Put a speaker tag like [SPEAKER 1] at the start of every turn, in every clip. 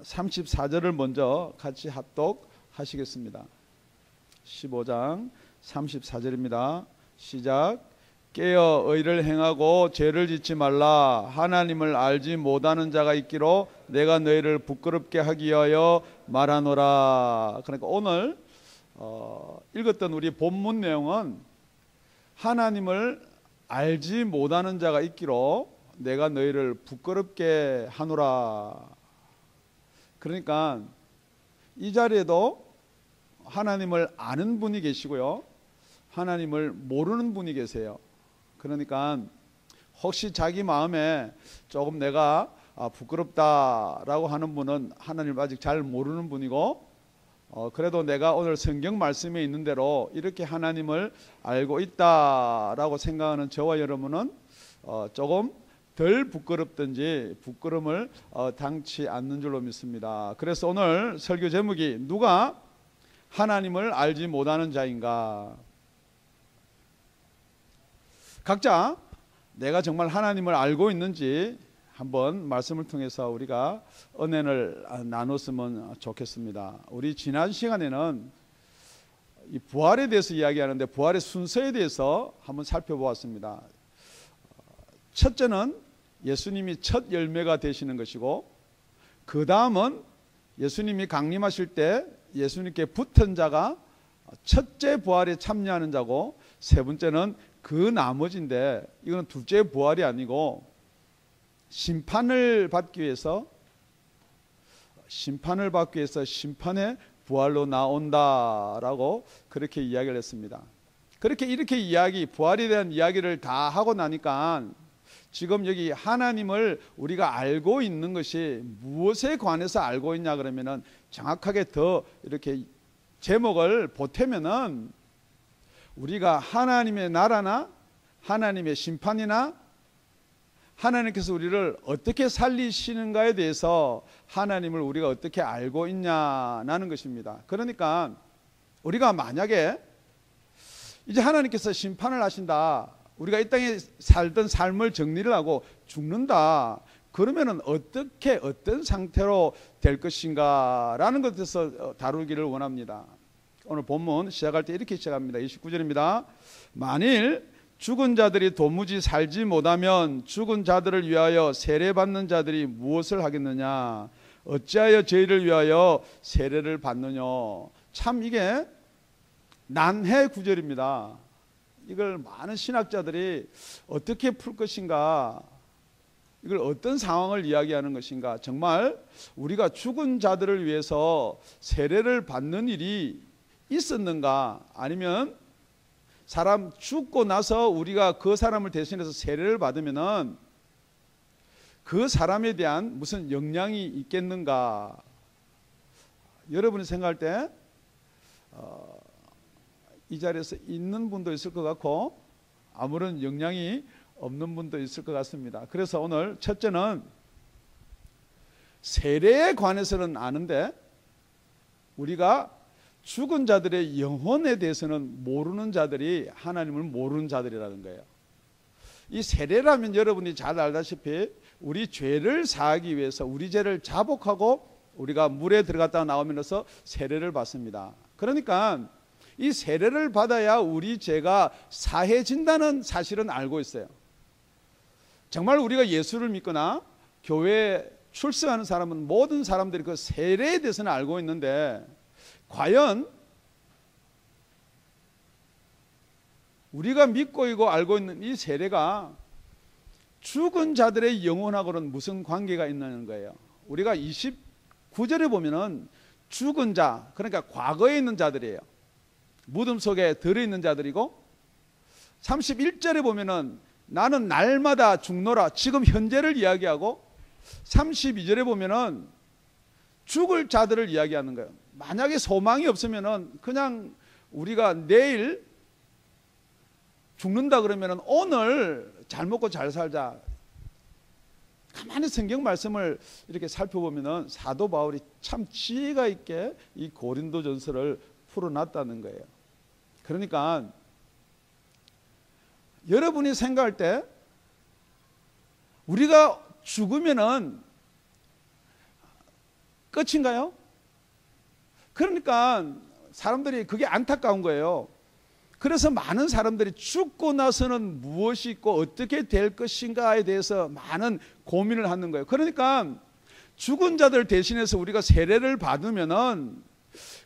[SPEAKER 1] 34절을 먼저 같이 합독하시겠습니다. 15장 34절입니다. 시작. 깨어 의를 행하고 죄를 짓지 말라. 하나님을 알지 못하는 자가 있기로 내가 너희를 부끄럽게 하기 위하여 말하노라. 그러니까 오늘 읽었던 우리 본문 내용은 하나님을 알지 못하는 자가 있기로 내가 너희를 부끄럽게 하노라. 그러니까 이 자리에도 하나님을 아는 분이 계시고요, 하나님을 모르는 분이 계세요. 그러니까 혹시 자기 마음에 조금 내가 부끄럽다라고 하는 분은 하나님을 아직 잘 모르는 분이고, 그래도 내가 오늘 성경 말씀에 있는 대로 이렇게 하나님을 알고 있다라고 생각하는 저와 여러분은 조금 덜 부끄럽든지 부끄러움을 당치 않는 줄로 믿습니다. 그래서 오늘 설교 제목이 누가 하나님을 알지 못하는 자인가? 각자 내가 정말 하나님을 알고 있는지 한번 말씀을 통해서 우리가 은혜를 나눴으면 좋겠습니다. 우리 지난 시간에는 이 부활에 대해서 이야기하는데 부활의 순서에 대해서 한번 살펴보았습니다. 첫째는 예수님이 첫 열매가 되시는 것이고, 그 다음은 예수님이 강림하실 때 예수님께 붙은 자가 첫째 부활에 참여하는 자고, 세 번째는 그 나머지인데 이건 둘째 부활이 아니고 심판을 받기 위해서 심판의 부활로 나온다라고 그렇게 이야기를 했습니다. 이렇게 부활에 대한 이야기를 다 하고 나니까 지금 여기 하나님을 우리가 알고 있는 것이 무엇에 관해서 알고 있냐 그러면은 정확하게 더 이렇게 제목을 보태면은 우리가 하나님의 나라나 하나님의 심판이나 하나님께서 우리를 어떻게 살리시는가에 대해서 하나님을 우리가 어떻게 알고 있냐는 것입니다. 그러니까 우리가 만약에 이제 하나님께서 심판을 하신다, 우리가 이 땅에 살던 삶을 정리를 하고 죽는다, 그러면은 어떤 상태로 될 것인가라는 것에서 다루기를 원합니다. 오늘 본문 시작할 때 이렇게 시작합니다. 29절입니다. 만일 죽은 자들이 도무지 살지 못하면 죽은 자들을 위하여 세례받는 자들이 무엇을 하겠느냐? 어찌하여 저희를 위하여 세례를 받느냐? 참 이게 난해 구절입니다. 이걸 많은 신학자들이 어떻게 풀 것인가, 이걸 어떤 상황을 이야기하는 것인가, 정말 우리가 죽은 자들을 위해서 세례를 받는 일이 있었는가, 아니면 사람 죽고 나서 우리가 그 사람을 대신해서 세례를 받으면은 그 사람에 대한 무슨 영향이 있겠는가? 여러분이 생각할 때 이 자리에서 있는 분도 있을 것 같고 아무런 영향이 없는 분도 있을 것 같습니다. 그래서 오늘 첫째는 세례에 관해서는 아는데 우리가 죽은 자들의 영혼에 대해서는 모르는 자들이 하나님을 모르는 자들이라는 거예요. 이 세례라면 여러분이 잘 알다시피 우리 죄를 사하기 위해서 우리 죄를 자복하고 우리가 물에 들어갔다 나오면서 세례를 받습니다. 그러니까 이 세례를 받아야 우리 죄가 사해진다는 사실은 알고 있어요. 정말 우리가 예수를 믿거나 교회에 출석하는 사람은 모든 사람들이 그 세례에 대해서는 알고 있는데, 과연 우리가 믿고 있고 알고 있는 이 세례가 죽은 자들의 영혼하고는 무슨 관계가 있는 거예요? 우리가 29절에 보면은 죽은 자, 그러니까 과거에 있는 자들이에요. 무덤 속에 들어있는 자들이고, 31절에 보면은 나는 날마다 죽노라, 지금 현재를 이야기하고, 32절에 보면은 죽을 자들을 이야기하는 거예요. 만약에 소망이 없으면은 그냥 우리가 내일 죽는다 그러면은 오늘 잘 먹고 잘 살자. 가만히 성경 말씀을 이렇게 살펴보면은 사도 바울이 참 지혜가 있게 이 고린도전서를 풀어놨다는 거예요. 그러니까 여러분이 생각할 때 우리가 죽으면은 끝인가요? 그러니까 사람들이 그게 안타까운 거예요. 그래서 많은 사람들이 죽고 나서는 무엇이 있고 어떻게 될 것인가에 대해서 많은 고민을 하는 거예요. 그러니까 죽은 자들 대신해서 우리가 세례를 받으면은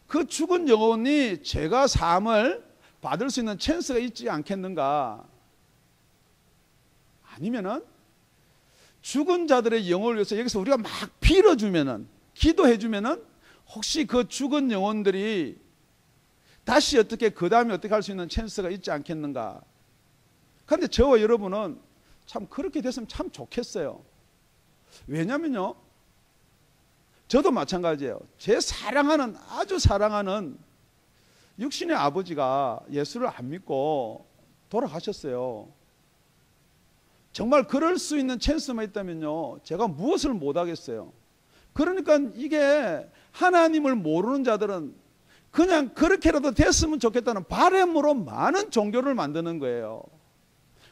[SPEAKER 1] 그 죽은 영혼이 죄가 사함을 받을 수 있는 찬스가 있지 않겠는가? 아니면은 죽은 자들의 영혼을 위해서 여기서 우리가 막 빌어주면은, 기도해주면은 혹시 그 죽은 영혼들이 다시 어떻게 그 다음에 어떻게 할 수 있는 찬스가 있지 않겠는가? 그런데 저와 여러분은 참 그렇게 됐으면 참 좋겠어요. 왜냐면요, 저도 마찬가지예요. 제 사랑하는, 아주 사랑하는 육신의 아버지가 예수를 안 믿고 돌아가셨어요. 정말 그럴 수 있는 찬스만 있다면요, 제가 무엇을 못하겠어요. 그러니까 이게 하나님을 모르는 자들은 그냥 그렇게라도 됐으면 좋겠다는 바람으로 많은 종교를 만드는 거예요.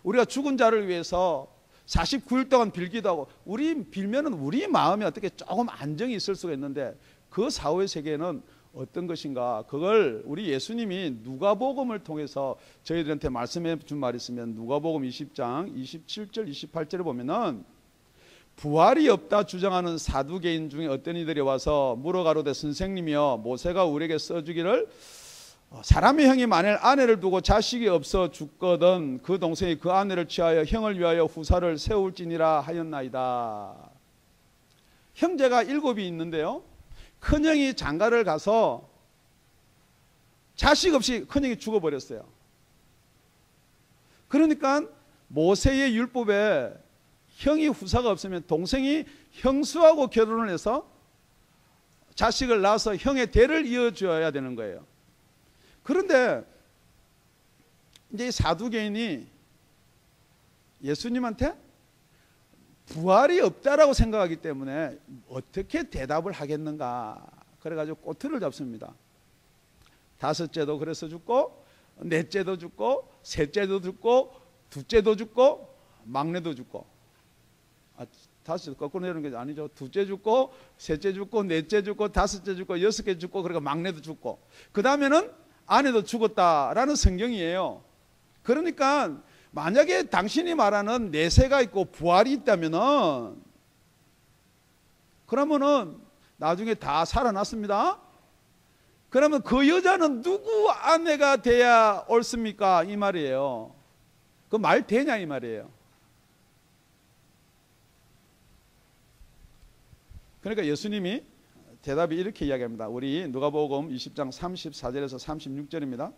[SPEAKER 1] 우리가 죽은 자를 위해서 49일 동안 빌기도 하고, 우리 빌면은 우리 마음에 어떻게 조금 안정이 있을 수가 있는데, 그 사후의 세계는 어떤 것인가? 그걸 우리 예수님이 누가복음을 통해서 저희들한테 말씀해 준 말이 있으면 누가복음 20장 27절 28절에 보면은 부활이 없다 주장하는 사두개인 중에 어떤 이들이 와서 물어가로되 선생님이여, 모세가 우리에게 써주기를 사람의 형이 만일 아내를 두고 자식이 없어 죽거든 그 동생이 그 아내를 취하여 형을 위하여 후사를 세울지니라 하였나이다. 형제가 7이 있는데요, 큰형이 장가를 가서 자식 없이 큰형이 죽어버렸어요. 그러니까 모세의 율법에 형이 후사가 없으면 동생이 형수하고 결혼을 해서 자식을 낳아서 형의 대를 이어줘야 되는 거예요. 그런데 이제 이 사두개인이 예수님한테 부활이 없다라고 생각하기 때문에 어떻게 대답을 하겠는가? 그래가지고 꼬투리를 잡습니다. 다섯째도 그래서 죽고, 넷째도 죽고, 셋째도 죽고, 둘째도 죽고, 막내도 죽고. 다섯째 거꾸로 내리는 게 아니죠. 둘째 죽고, 셋째 죽고, 넷째 죽고, 다섯째 죽고, 여섯째 죽고, 그러니까 막내도 죽고, 그 다음에는 아내도 죽었다라는 성경이에요. 그러니까 만약에 당신이 말하는 내세가 있고 부활이 있다면은, 그러면은 나중에 다 살아났습니다. 그러면 그 여자는 누구 아내가 돼야 옳습니까? 이 말이에요. 그 말 되냐 이 말이에요. 그러니까 예수님이 대답이 이렇게 이야기합니다. 우리 누가복음 20장 34절에서 36절입니다.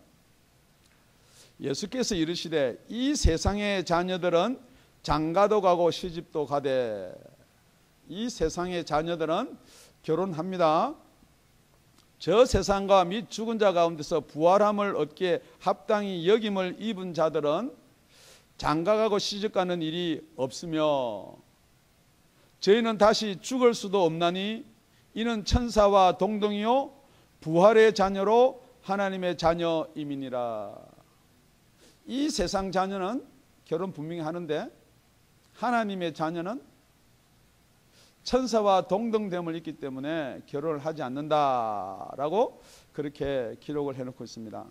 [SPEAKER 1] 예수께서 이르시되 이 세상의 자녀들은 장가도 가고 시집도 가되, 이 세상의 자녀들은 결혼합니다. 저 세상과 및 죽은 자 가운데서 부활함을 얻기에 합당히 여김을 입은 자들은 장가가고 시집가는 일이 없으며 저희는 다시 죽을 수도 없나니 이는 천사와 동등이요 부활의 자녀로 하나님의 자녀임이니라. 이 세상 자녀는 결혼 분명히 하는데 하나님의 자녀는 천사와 동등됨을 있기 때문에 결혼을 하지 않는다라고 그렇게 기록을 해놓고 있습니다.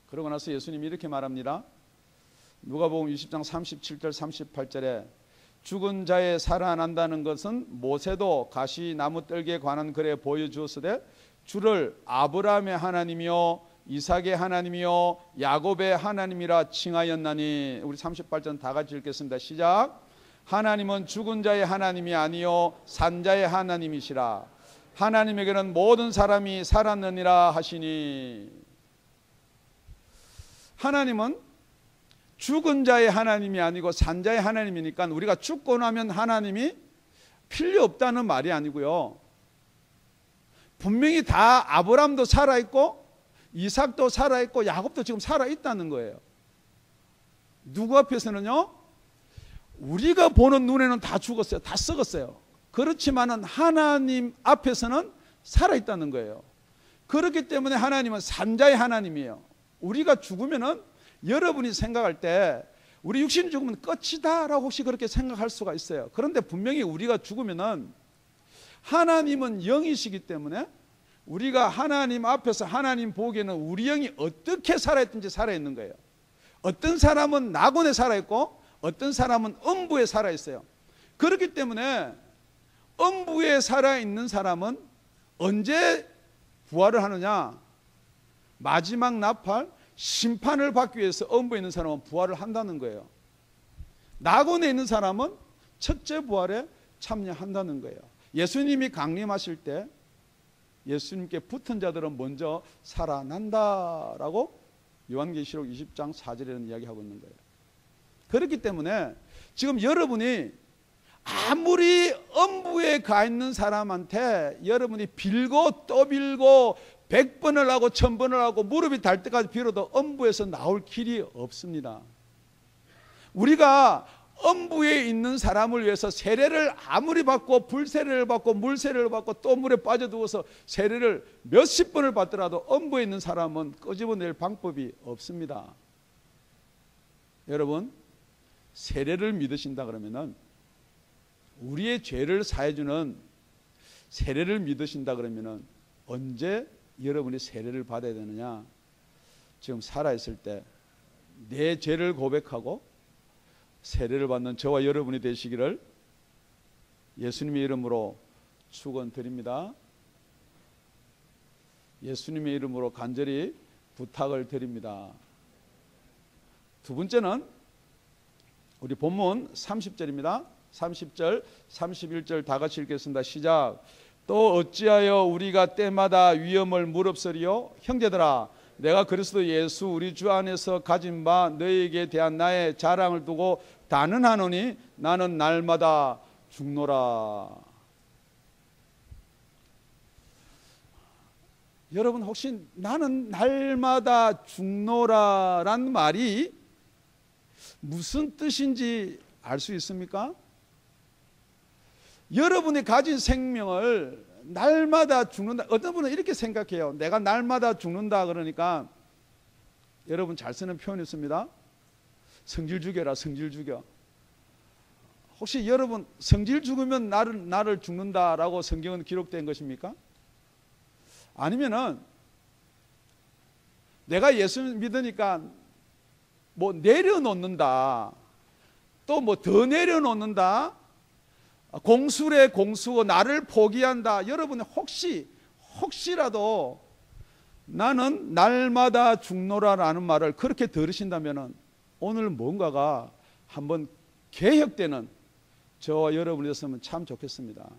[SPEAKER 1] 그러고 나서 예수님이 이렇게 말합니다. 누가복음 20장 37절 38절에 죽은 자의 살아난다는 것은 모세도 가시 나무 뜰기에 관한 글에 보여주었으되 주를 아브라함의 하나님이요 이삭의 하나님이요 야곱의 하나님이라 칭하였나니. 우리 38절 다 같이 읽겠습니다. 시작. 하나님은 죽은 자의 하나님이 아니요 산 자의 하나님이시라. 하나님에게는 모든 사람이 살았느니라 하시니. 하나님은 죽은 자의 하나님이 아니고 산 자의 하나님이니까 우리가 죽고 나면 하나님이 필요 없다는 말이 아니고요, 분명히 다 아브라함도 살아있고 이삭도 살아있고 야곱도 지금 살아있다는 거예요. 누구 앞에서는요, 우리가 보는 눈에는 다 죽었어요. 다 썩었어요. 그렇지만은 하나님 앞에서는 살아있다는 거예요. 그렇기 때문에 하나님은 산자의 하나님이에요. 우리가 죽으면은 여러분이 생각할 때 우리 육신이 죽으면 끝이다 라고 혹시 그렇게 생각할 수가 있어요. 그런데 분명히 우리가 죽으면은 하나님은 영이시기 때문에 우리가 하나님 앞에서 하나님 보기에는 우리 영이 어떻게 살아있든지 살아있는 거예요. 어떤 사람은 낙원에 살아있고 어떤 사람은 음부에 살아있어요. 그렇기 때문에 음부에 살아있는 사람은 언제 부활을 하느냐? 마지막 나팔 심판을 받기 위해서 음부에 있는 사람은 부활을 한다는 거예요. 낙원에 있는 사람은 첫째 부활에 참여한다는 거예요. 예수님이 강림하실 때 예수님께 붙은 자들은 먼저 살아난다라고 요한계시록 20장 4절에는 이야기하고 있는 거예요. 그렇기 때문에 지금 여러분이 아무리 음부에 가 있는 사람한테 여러분이 빌고 또 빌고 100번을 하고 1000번을 하고 무릎이 닿을 때까지 빌어도 음부에서 나올 길이 없습니다. 우리가 음부에 있는 사람을 위해서 세례를 아무리 받고 불세례를 받고 물세례를 받고 또 물에 빠져두어서 세례를 몇십 번을 받더라도 음부에 있는 사람은 끄집어낼 방법이 없습니다. 여러분, 세례를 믿으신다 그러면은 우리의 죄를 사해주는 세례를 믿으신다 그러면은 언제 여러분이 세례를 받아야 되느냐? 지금 살아있을 때 내 죄를 고백하고 세례를 받는 저와 여러분이 되시기를 예수님의 이름으로 축원드립니다. 예수님의 이름으로 간절히 부탁을 드립니다. 두 번째는 우리 본문 30절입니다. 30절, 31절 다 같이 읽겠습니다. 시작. 또 어찌하여 우리가 때마다 위험을 무릅쓰리요? 형제들아, 내가 그리스도 예수 우리 주 안에서 가진 바 너희에게 대한 나의 자랑을 두고 단언하노니 나는 날마다 죽노라. 여러분, 혹시 나는 날마다 죽노라란 말이 무슨 뜻인지 알 수 있습니까? 여러분이 가진 생명을 날마다 죽는다. 어떤 분은 이렇게 생각해요. 내가 날마다 죽는다 그러니까 여러분 잘 쓰는 표현이 있습니다. 성질 죽여라, 성질 죽여. 혹시 여러분 성질 죽으면 나를 죽는다라고 성경은 기록된 것입니까? 아니면은 내가 예수 믿으니까 뭐 내려놓는다, 또 뭐 더 내려놓는다, 공수래 공수고 나를 포기한다. 여러분 혹시라도 나는 날마다 죽노라라는 말을 그렇게 들으신다면 오늘 뭔가가 한번 개혁되는 저와 여러분이 됐으면 참 좋겠습니다.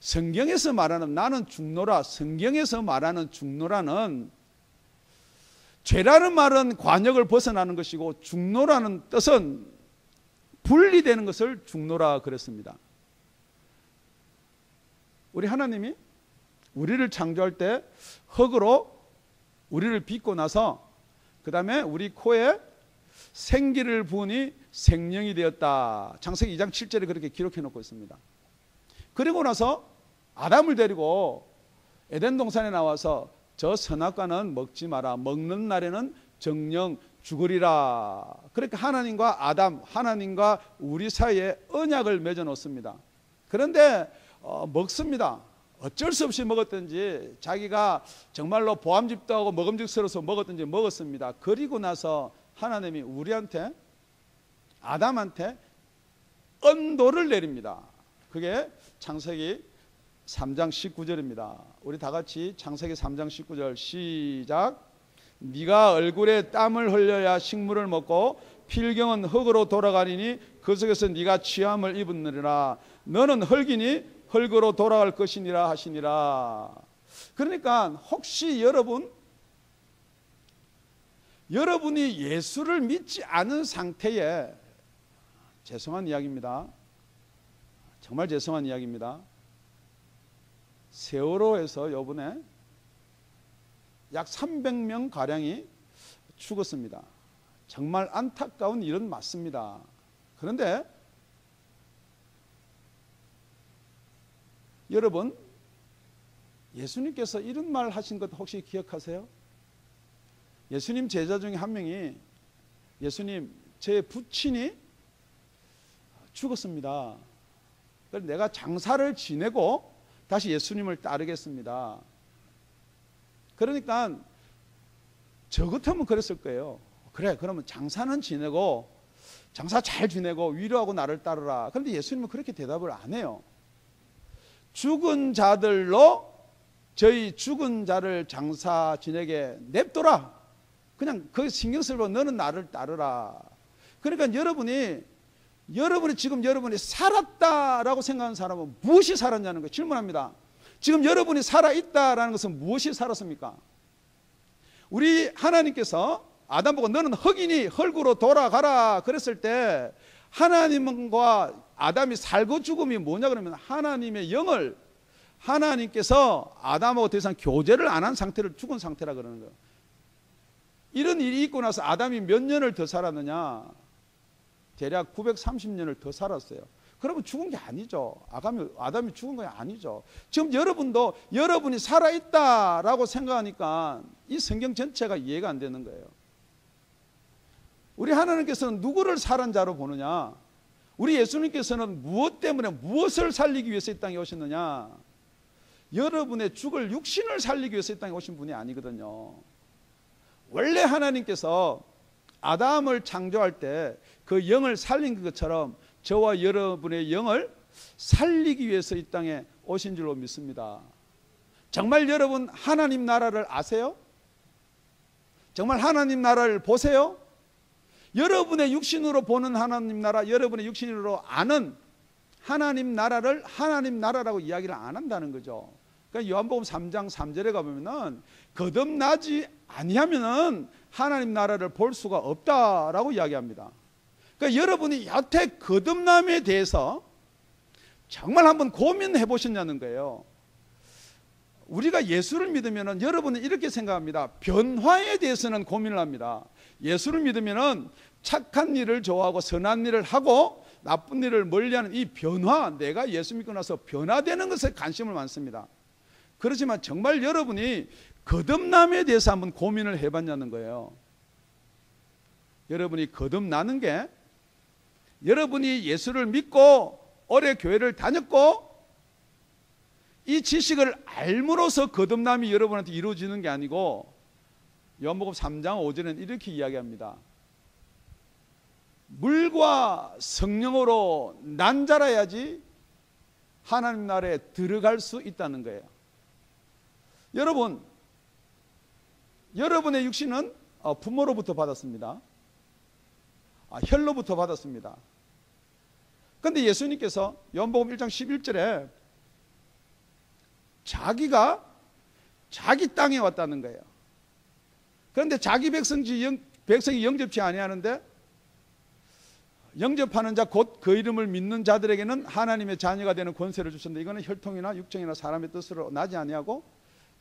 [SPEAKER 1] 성경에서 말하는 나는 죽노라, 성경에서 말하는 죽노라는 죄라는 말은 관역을 벗어나는 것이고 죽노라는 뜻은 분리되는 것을 죽노라 그랬습니다. 우리 하나님이 우리를 창조할 때 흙으로 우리를 빚고 나서 그 다음에 우리 코에 생기를 부으니 생명이 되었다. 창세기 2장 7절에 그렇게 기록해 놓고 있습니다. 그리고 나서 아담을 데리고 에덴 동산에 나와서 저 선악과는 먹지 마라. 먹는 날에는 정령 죽으리라. 그렇게 하나님과 아담, 하나님과 우리 사이에 언약을 맺어 놓습니다. 그런데 먹습니다. 어쩔 수 없이 먹었든지 자기가 정말로 보암집도 하고 먹음직스러워서 먹었든지 먹었습니다. 그리고 나서 하나님이 우리한테 아담한테 언도를 내립니다. 그게 창세기 3장 19절입니다. 우리 다 같이 창세기 3장 19절 시작. 네가 얼굴에 땀을 흘려야 식물을 먹고 필경은 흙으로 돌아가리니 그 속에서 네가 취함을 입으느니라. 너는 흙이니 흙으로 돌아갈 것이니라 하시니라. 그러니까 혹시 여러분이 예수를 믿지 않은 상태에, 죄송한 이야기입니다. 정말 죄송한 이야기입니다. 세월호에서 요번에 약 300명 가량이 죽었습니다. 정말 안타까운 일은 맞습니다. 그런데 여러분, 예수님께서 이런 말 하신 것 혹시 기억하세요? 예수님 제자 중에 한 명이 예수님, 제 부친이 죽었습니다. 그래서 내가 장사를 지내고 다시 예수님을 따르겠습니다. 그러니까 저 같으면 그랬을 거예요. 그래, 그러면 장사는 지내고, 장사 잘 지내고 위로하고 나를 따르라. 그런데 예수님은 그렇게 대답을 안 해요. 죽은 자들로 저희 죽은 자를 장사 지내게 냅둬라. 그냥 그 신경 쓰고 너는 나를 따르라. 그러니까 여러분이 지금 여러분이 살았다라고 생각하는 사람은 무엇이 살았냐는 거 질문합니다. 지금 여러분이 살아있다라는 것은 무엇이 살았습니까? 우리 하나님께서 아담 보고 너는 흙이니 흙으로 돌아가라 그랬을 때 하나님과 아담이 살고 죽음이 뭐냐 그러면 하나님의 영을 하나님께서 아담하고 더 이상 교제를 안 한 상태를 죽은 상태라 그러는 거예요. 이런 일이 있고 나서 아담이 몇 년을 더 살았느냐? 대략 930년을 더 살았어요. 그러면 죽은 게 아니죠. 아담이 죽은 게 아니죠. 지금 여러분도 여러분이 살아있다라고 생각하니까 이 성경 전체가 이해가 안 되는 거예요. 우리 하나님께서는 누구를 살은 자로 보느냐? 우리 예수님께서는 무엇 때문에 무엇을 살리기 위해서 이 땅에 오셨느냐? 여러분의 죽을 육신을 살리기 위해서 이 땅에 오신 분이 아니거든요. 원래 하나님께서 아담을 창조할 때 그 영을 살린 것처럼 저와 여러분의 영을 살리기 위해서 이 땅에 오신 줄로 믿습니다. 정말 여러분 하나님 나라를 아세요? 정말 하나님 나라를 보세요? 여러분의 육신으로 보는 하나님 나라, 여러분의 육신으로 아는 하나님 나라를 하나님 나라라고 이야기를 안 한다는 거죠. 그러니까 요한복음 3장 3절에 가보면은 거듭나지 아니하면은 하나님 나라를 볼 수가 없다라고 이야기합니다. 그러니까 여러분이 여태 거듭남에 대해서 정말 한번 고민해 보셨냐는 거예요. 우리가 예수를 믿으면은 여러분은 이렇게 생각합니다. 변화에 대해서는 고민을 합니다. 예수를 믿으면은 착한 일을 좋아하고 선한 일을 하고 나쁜 일을 멀리하는 이 변화, 내가 예수 믿고 나서 변화되는 것에 관심을 많습니다. 그렇지만 정말 여러분이 거듭남에 대해서 한번 고민을 해봤냐는 거예요. 여러분이 거듭나는 게 여러분이 예수를 믿고 오래 교회를 다녔고 이 지식을 알므로써 거듭남이 여러분한테 이루어지는 게 아니고 요한복음 3장 5절에는 이렇게 이야기합니다. 물과 성령으로 난 자라야지 하나님 나라에 들어갈 수 있다는 거예요. 여러분의 육신은 부모로부터 받았습니다. 혈로부터 받았습니다. 그런데 예수님께서 요한복음 1장 11절에 자기가 자기 땅에 왔다는 거예요. 그런데 자기 백성이 영접치 아니하는데 영접하는 자 곧 그 이름을 믿는 자들에게는 하나님의 자녀가 되는 권세를 주셨는데 이거는 혈통이나 육정이나 사람의 뜻으로 나지 아니하고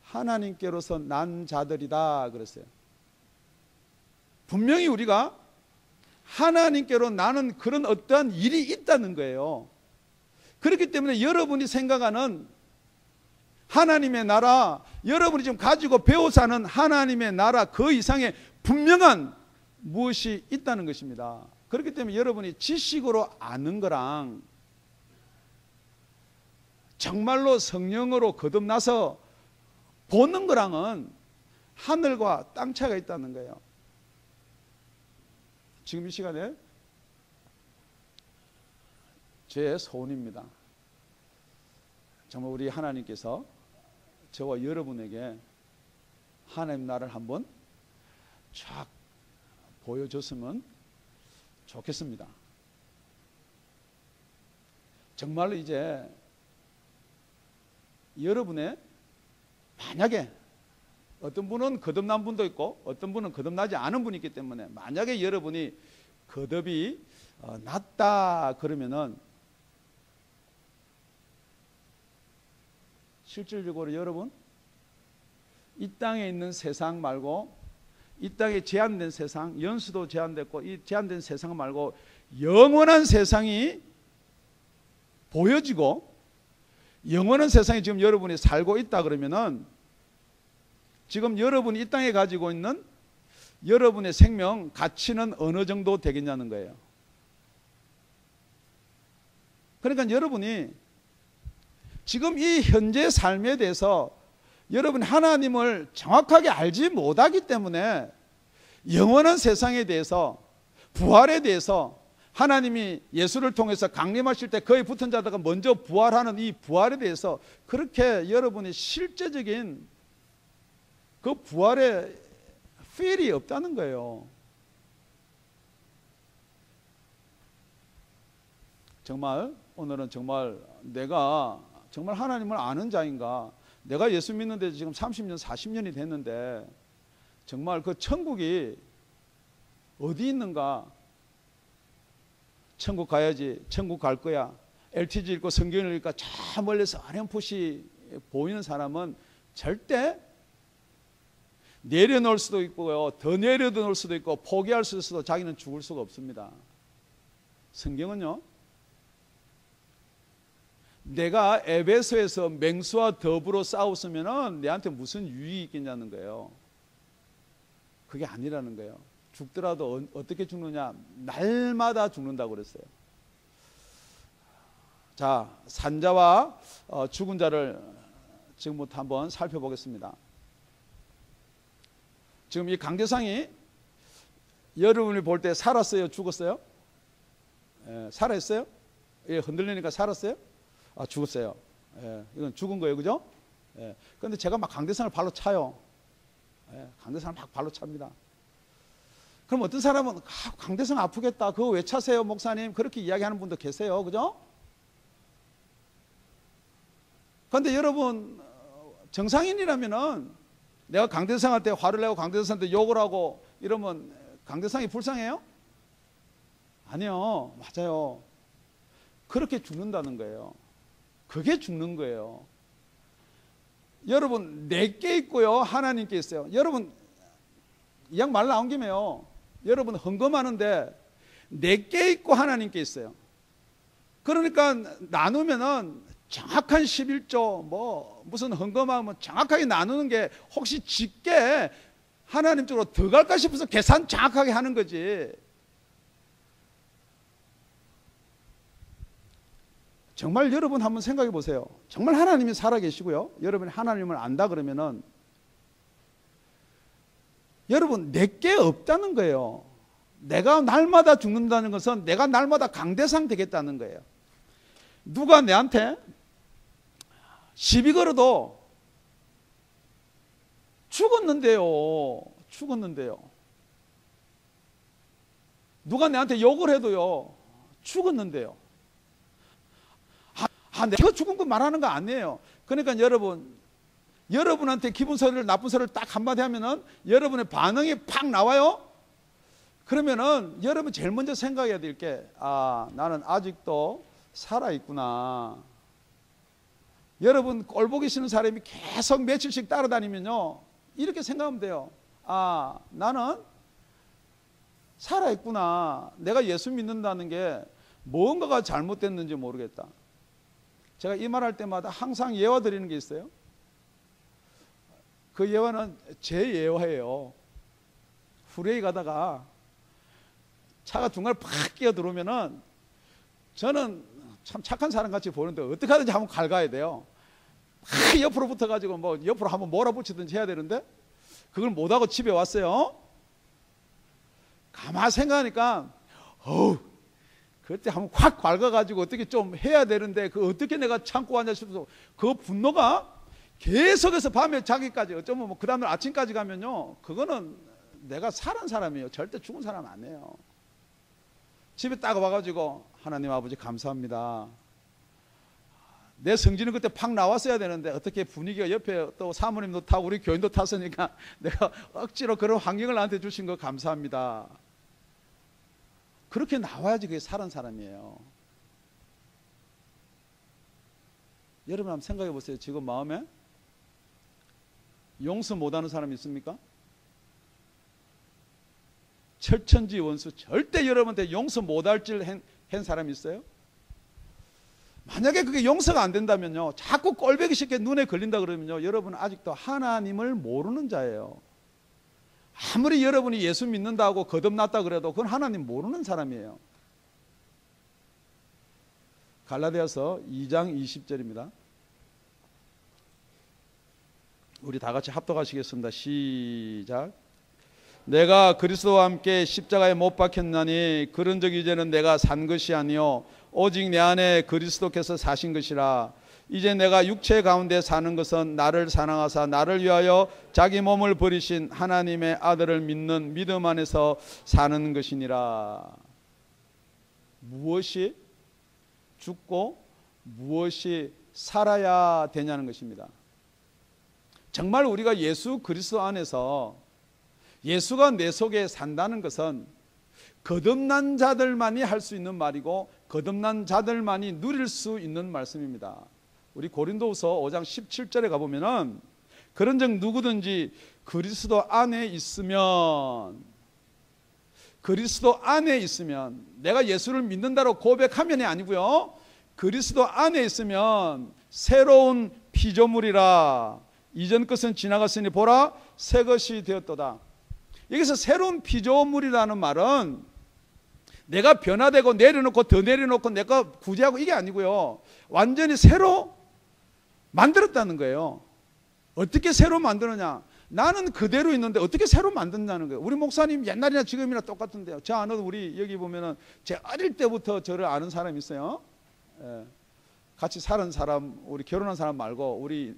[SPEAKER 1] 하나님께로서 난 자들이다 그랬어요. 분명히 우리가 하나님께로 나는 그런 어떠한 일이 있다는 거예요. 그렇기 때문에 여러분이 생각하는 하나님의 나라, 여러분이 지금 가지고 배워 사는 하나님의 나라 그 이상의 분명한 무엇이 있다는 것입니다. 그렇기 때문에 여러분이 지식으로 아는 거랑 정말로 성령으로 거듭나서 보는 거랑은 하늘과 땅 차이가 있다는 거예요. 지금 이 시간에 제 소원입니다. 정말 우리 하나님께서 저와 여러분에게 하나님 나라를 한번 쫙 보여줬으면 좋겠습니다. 정말로 이제 여러분의 만약에 어떤 분은 거듭난 분도 있고 어떤 분은 거듭나지 않은 분이 있기 때문에 만약에 여러분이 거듭이 났다 그러면은 실질적으로 여러분 이 땅에 있는 세상 말고 이 땅에 제한된 세상, 연수도 제한됐고 이 제한된 세상 말고 영원한 세상이 보여지고 영원한 세상에 지금 여러분이 살고 있다 그러면은 지금 여러분이 이 땅에 가지고 있는 여러분의 생명 가치는 어느 정도 되겠냐는 거예요. 그러니까 여러분이 지금 이 현재 삶에 대해서 여러분 하나님을 정확하게 알지 못하기 때문에 영원한 세상에 대해서, 부활에 대해서, 하나님이 예수를 통해서 강림하실 때 그의 붙은 자들가 먼저 부활하는 이 부활에 대해서 그렇게 여러분의 실제적인 그 부활의 필이 없다는 거예요. 정말 오늘은 정말 내가 정말 하나님을 아는 자인가, 내가 예수 믿는데 지금 30년 40년이 됐는데 정말 그 천국이 어디 있는가, 천국 가야지, 천국 갈 거야, LTG 읽고 성경을 읽고 저 멀리서 어렴풋이 보이는 사람은 절대 내려놓을 수도 있고요, 더 내려놓을 수도 있고 포기할 수도 있어도 자기는 죽을 수가 없습니다. 성경은요, 내가 에베소에서 맹수와 더불어 싸웠으면 내한테 무슨 유익이 있겠냐는 거예요. 그게 아니라는 거예요. 죽더라도 어떻게 죽느냐, 날마다 죽는다고 그랬어요. 자, 산자와 죽은 자를 지금부터 한번 살펴보겠습니다. 지금 이 강대상이 여러분이 볼 때 살았어요, 죽었어요? 살아있어요? 흔들리니까 살았어요? 죽었어요. 이건 죽은 거예요, 그죠? 그런데 제가 막 강대상을 발로 차요. 강대상을 막 발로 찹니다. 그럼 어떤 사람은 강대상 아프겠다, 그거 왜 차세요 목사님, 그렇게 이야기하는 분도 계세요, 그죠? 그런데 여러분, 정상인이라면은 내가 강대상한테 화를 내고 강대상한테 욕을 하고 이러면 강대상이 불쌍해요? 아니요, 맞아요. 그렇게 죽는다는 거예요. 그게 죽는 거예요. 여러분, 내게 있고요, 하나님께 있어요. 여러분, 이왕 말 나온 김에요, 여러분 헌금하는데 내게 있고 하나님께 있어요. 그러니까 나누면은 정확한 11조 뭐 무슨 헌금하면 정확하게 나누는 게 혹시 직계 하나님 쪽으로 더 갈까 싶어서 계산 정확하게 하는 거지. 정말 여러분 한번 생각해 보세요. 정말 하나님이 살아계시고요, 여러분이 하나님을 안다 그러면은 여러분 내게 없다는 거예요. 내가 날마다 죽는다는 것은 내가 날마다 강대상 되겠다는 거예요. 누가 내한테 시비 걸어도 죽었는데요. 누가 내한테 욕을 해도요, 죽었는데요. 내가 죽은 거 말하는 거 아니에요. 그러니까 여러분한테 기분 소리를, 나쁜 소리를 딱 한마디 하면은 여러분의 반응이 팍 나와요. 그러면은 여러분 제일 먼저 생각해야 될 게, 나는 아직도 살아있구나. 여러분 꼴보기 싫은 사람이 계속 며칠씩 따라다니면요, 이렇게 생각하면 돼요. 나는 살아있구나. 내가 예수 믿는다는 게 뭔가가 잘못됐는지 모르겠다. 제가 이 말할 때마다 항상 예화 드리는 게 있어요. 그 예화는 제 예화예요. 후레이 가다가 차가 중간에 팍 끼어 들어오면은 저는 참 착한 사람 같이 보는데 어떻게 하든지 한번 갉아야 돼요. 팍 옆으로 붙어가지고 뭐 옆으로 한번 몰아붙이든지 해야 되는데 그걸 못하고 집에 왔어요. 가만 생각하니까 그때 한번 확 갉아가지고 어떻게 좀 해야 되는데 그 어떻게 내가 참고 왔냐 싶어서 그 분노가 계속해서 밤에 자기까지, 어쩌면 뭐 그 다음날 아침까지 가면요, 그거는 내가 살은 사람이에요. 절대 죽은 사람 아니에요. 집에 딱 와가지고 하나님 아버지 감사합니다. 내 성질은 그때 팍 나왔어야 되는데 어떻게 분위기가 옆에 또 사모님도 타고 우리 교인도 탔으니까 내가 억지로 그런 환경을 나한테 주신 거 감사합니다. 그렇게 나와야지 그게 살은 사람이에요. 여러분 한번 생각해 보세요. 지금 마음에 용서 못하는 사람이 있습니까? 철천지 원수, 절대 여러분한테 용서 못할 짓을 한 사람이 있어요? 만약에 그게 용서가 안 된다면요, 자꾸 꼴보기 쉽게 눈에 걸린다 그러면요, 여러분은 아직도 하나님을 모르는 자예요. 아무리 여러분이 예수 믿는다고 거듭났다 그래도 그건 하나님 모르는 사람이에요. 갈라디아서 2장 20절입니다. 우리 다 같이 합독하시겠습니다. 시작. 내가 그리스도와 함께 십자가에 못 박혔나니 그런즉 이제는 내가 산 것이 아니요 오직 내 안에 그리스도께서 사신 것이라. 이제 내가 육체 가운데 사는 것은 나를 사랑하사 나를 위하여 자기 몸을 버리신 하나님의 아들을 믿는 믿음 안에서 사는 것이니라. 무엇이 죽고 무엇이 살아야 되냐는 것입니다. 정말 우리가 예수 그리스도 안에서 예수가 내 속에 산다는 것은 거듭난 자들만이 할 수 있는 말이고 거듭난 자들만이 누릴 수 있는 말씀입니다. 우리 고린도후서 5장 17절에 가보면은 그런즉 누구든지 그리스도 안에 있으면 내가 예수를 믿는다고 고백하면이 아니고요, 그리스도 안에 있으면 새로운 피조물이라. 이전 것은 지나갔으니 보라 새 것이 되었도다. 여기서 새로운 피조물이라는 말은 내가 변화되고 내려놓고 더 내려놓고 내가 구제하고 이게 아니고요, 완전히 새로 만들었다는 거예요. 어떻게 새로 만드느냐? 나는 그대로 있는데 어떻게 새로 만든다는 거예요. 우리 목사님 옛날이나 지금이나 똑같은데요. 저 아는 우리 여기 보면은 제 어릴 때부터 저를 아는 사람이 있어요. 예. 같이 살은 사람, 우리 결혼한 사람 말고 우리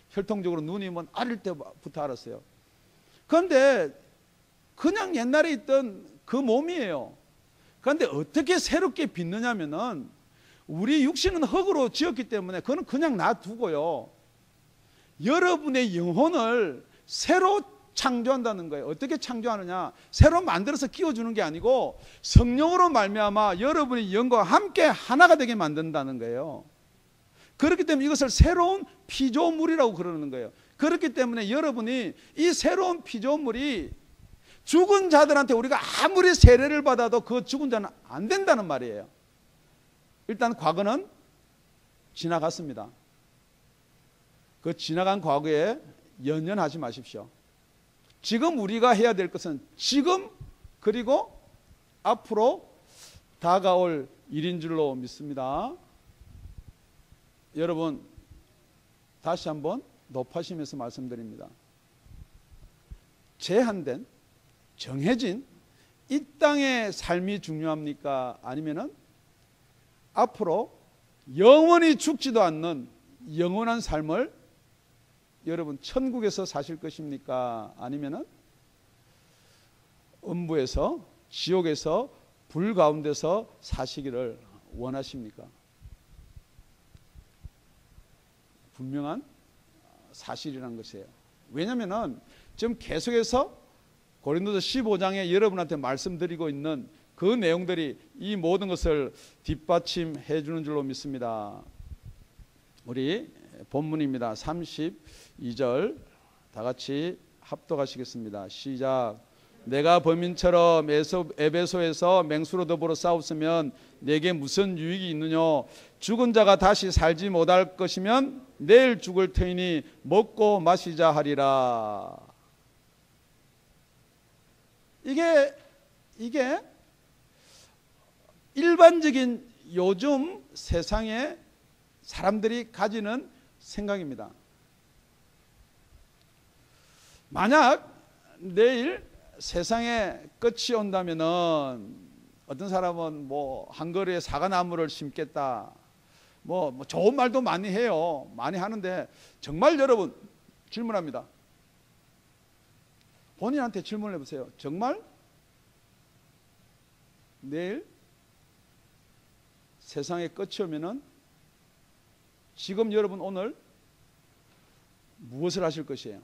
[SPEAKER 1] 혈통적으로 누님은 어릴 때부터 알았어요. 그런데 그냥 옛날에 있던 그 몸이에요. 그런데 어떻게 새롭게 빚느냐면은 우리 육신은 흙으로 지었기 때문에 그건 그냥 놔두고요, 여러분의 영혼을 새로 창조한다는 거예요. 어떻게 창조하느냐? 새로 만들어서 끼워주는 게 아니고 성령으로 말미암아 여러분의 영과 함께 하나가 되게 만든다는 거예요. 그렇기 때문에 이것을 새로운 피조물이라고 그러는 거예요. 그렇기 때문에 여러분이 이 새로운 피조물이 죽은 자들한테 우리가 아무리 세례를 받아도 그 죽은 자는 안 된다는 말이에요. 일단 과거는 지나갔습니다. 그 지나간 과거에 연연하지 마십시오. 지금 우리가 해야 될 것은 지금 그리고 앞으로 다가올 일인 줄로 믿습니다. 여러분, 다시 한번 높아지면서 말씀드립니다. 제한된, 정해진 이 땅의 삶이 중요합니까? 아니면은 앞으로 영원히 죽지도 않는 영원한 삶을 여러분 천국에서 사실 것입니까? 아니면은 음부에서, 지옥에서, 불 가운데서 사시기를 원하십니까? 분명한 사실이라는 것이에요. 왜냐하면 지금 계속해서 고린도서 15장에 여러분한테 말씀드리고 있는 그 내용들이 이 모든 것을 뒷받침해 주는 줄로 믿습니다. 우리 본문입니다. 32절 다 같이 합독하시겠습니다. 시작. 내가 범인처럼 에베소에서 맹수로 더불어 싸웠으면 내게 무슨 유익이 있느냐? 죽은 자가 다시 살지 못할 것이면 내일 죽을 터이니 먹고 마시자 하리라. 이게 일반적인 요즘 세상의 사람들이 가지는 생각입니다. 만약 내일 세상에 끝이 온다면은 어떤 사람은 뭐 한거리에 사과나무를 심겠다, 뭐 좋은 말도 많이 해요. 많이 하는데 정말 여러분 질문합니다. 본인한테 질문을 해보세요. 정말 내일 세상에 끝이 오면은 지금 여러분 오늘 무엇을 하실 것이에요?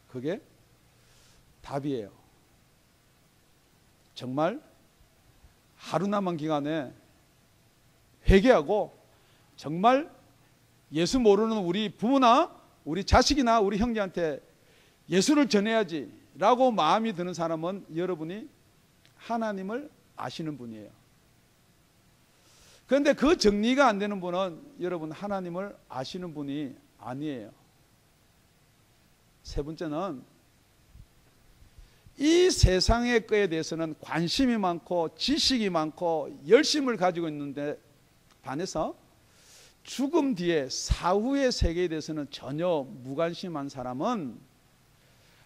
[SPEAKER 1] 그게 답이에요. 정말 하루 남은 기간에 회개하고 정말 예수 모르는 우리 부모나 우리 자식이나 우리 형제한테 예수를 전해야지 라고 마음이 드는 사람은 여러분이 하나님을 아시는 분이에요. 그런데 그 정리가 안 되는 분은 여러분 하나님을 아시는 분이 아니에요. 세 번째는 이 세상의 것에 대해서는 관심이 많고 지식이 많고 열심을 가지고 있는데 반해서 죽음 뒤에 사후의 세계에 대해서는 전혀 무관심한 사람은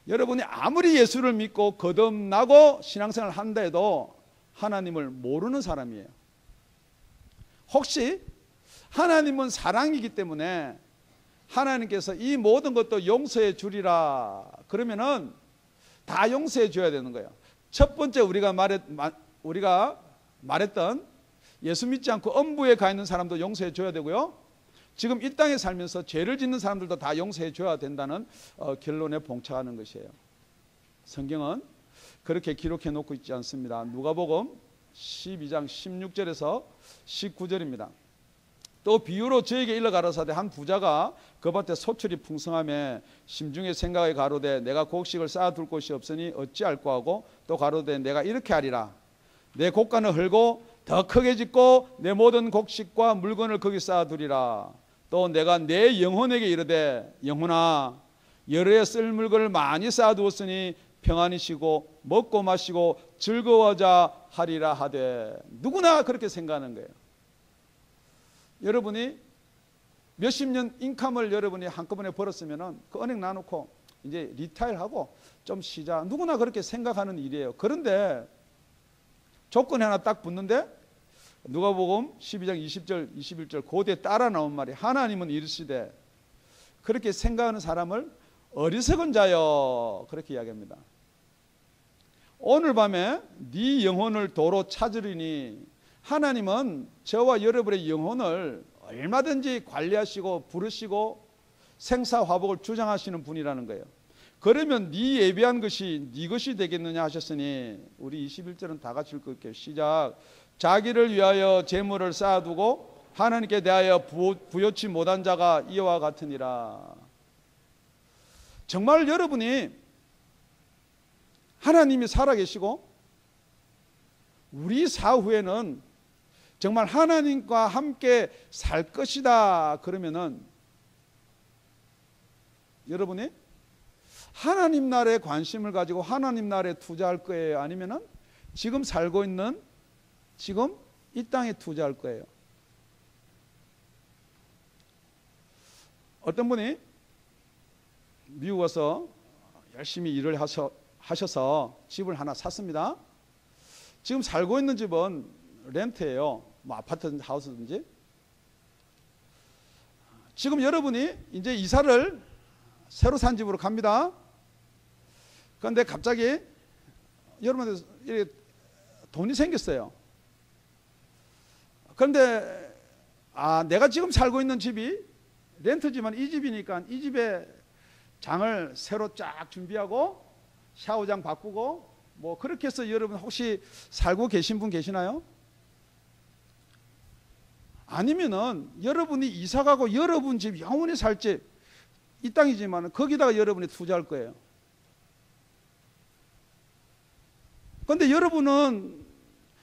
[SPEAKER 1] 여러분이 아무리 예수를 믿고 거듭나고 신앙생활을 한다 해도 하나님을 모르는 사람이에요. 혹시 하나님은 사랑이기 때문에 하나님께서 이 모든 것도 용서해 주리라 그러면은 다 용서해 줘야 되는 거예요. 첫 번째 우리가 말했던 예수 믿지 않고 엄부에 가 있는 사람도 용서해 줘야 되고요. 지금 이 땅에 살면서 죄를 짓는 사람들도 다 용서해 줘야 된다는 결론에 봉착하는 것이에요. 성경은 그렇게 기록해 놓고 있지 않습니다. 누가복음 12장 16절에서 19절입니다. 또 비유로 저에게 일러 가라사대 한 부자가 그 밭에 소출이 풍성하며 심중에 생각에 가로되 내가 곡식을 쌓아둘 곳이 없으니 어찌할꼬 하고 또 가로되 내가 이렇게 하리라 내 곡간을 헐고 더 크게 짓고 내 모든 곡식과 물건을 거기 쌓아두리라. 또 내가 내 영혼에게 이르되 영혼아 여러 해 쓸 물건을 많이 쌓아두었으니 평안히 쉬고 먹고 마시고 즐거워하자 하리라 하되. 누구나 그렇게 생각하는 거예요. 여러분이 몇십 년 인컴을 여러분이 한꺼번에 벌었으면 그 은행 놔놓고 이제 리타일하고 좀 쉬자. 누구나 그렇게 생각하는 일이에요. 그런데 조건이 하나 딱 붙는데 누가복음 12장 20절 21절 고대 따라 나온 말이 하나님은 이르시되 그렇게 생각하는 사람을 어리석은 자여 그렇게 이야기합니다. 오늘 밤에 네 영혼을 도로 찾으리니 하나님은 저와 여러분의 영혼을 얼마든지 관리하시고 부르시고 생사화복을 주장하시는 분이라는 거예요. 그러면 네 예비한 것이 네 것이 되겠느냐 하셨으니 우리 21절은 다 같이 읽을게요. 시작. 자기를 위하여 재물을 쌓아두고 하나님께 대하여 부요치 못한 자가 이와 같으니라. 정말 여러분이 하나님이 살아계시고 우리 사후에는 정말 하나님과 함께 살 것이다 그러면은 여러분이 하나님 나라에 관심을 가지고 하나님 나라에 투자할 거예요? 아니면은 지금 살고 있는 지금 이 땅에 투자할 거예요? 어떤 분이 미국 와서 열심히 일을 하셔서 집을 하나 샀습니다. 지금 살고 있는 집은 렌트예요. 뭐 아파트 하우스든지. 지금 여러분이 이제 이사를 새로 산 집으로 갑니다. 그런데 갑자기 여러분한테 돈이 생겼어요. 그런데 내가 지금 살고 있는 집이 렌트지만 이 집이니까 이 집에 장을 새로 쫙 준비하고 샤워장 바꾸고 뭐 그렇게 해서 여러분 혹시 살고 계신 분 계시나요? 아니면은 여러분이 이사가고 여러분 집 영원히 살 집 이 땅이지만 거기다가 여러분이 투자할 거예요. 그런데 여러분은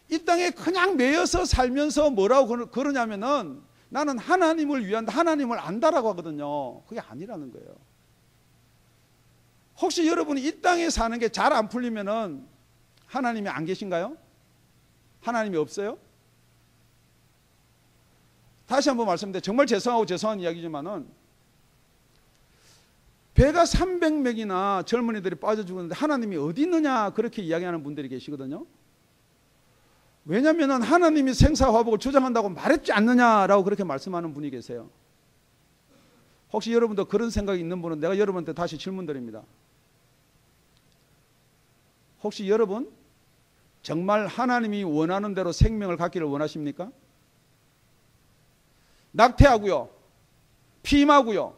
[SPEAKER 1] 이 땅에 그냥 매여서 살면서 뭐라고 그러냐면은 나는 하나님을 위한다, 하나님을 안다라고 하거든요. 그게 아니라는 거예요. 혹시 여러분이 이 땅에 사는 게 잘 안 풀리면은 하나님이 안 계신가요? 하나님이 없어요? 다시 한번 말씀드려요. 정말 죄송한 이야기지만은 배가 300명이나 젊은이들이 빠져 죽었는데 하나님이 어디 있느냐 그렇게 이야기하는 분들이 계시거든요. 왜냐하면 하나님이 생사화복을 주장한다고 말했지 않느냐라고 그렇게 말씀하는 분이 계세요. 혹시 여러분도 그런 생각이 있는 분은 내가 여러분한테 다시 질문 드립니다. 혹시 여러분 정말 하나님이 원하는 대로 생명을 갖기를 원하십니까? 낙태하고요, 피임하고요,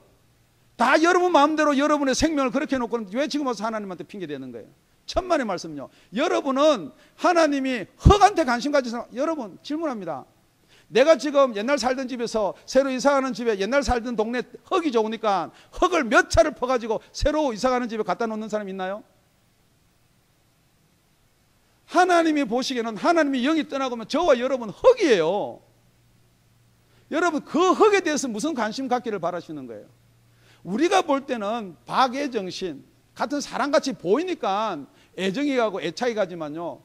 [SPEAKER 1] 다 여러분 마음대로 여러분의 생명을 그렇게 해놓고 왜 지금 와서 하나님한테 핑계대는 거예요? 천만의 말씀요. 여러분은 하나님이 흙한테 관심 가지서 여러분 질문합니다. 내가 지금 옛날 살던 집에서 새로 이사가는 집에 옛날 살던 동네 흙이 좋으니까 흙을 몇 차를 퍼가지고 새로 이사가는 집에 갖다 놓는 사람 있나요? 하나님이 보시기에는 하나님이 영이 떠나고면 저와 여러분 흙이에요. 여러분 그 흙에 대해서 무슨 관심 갖기를 바라시는 거예요? 우리가 볼 때는 박애정신 같은 사람같이 보이니까 애정이 가고 애착이 가지만요,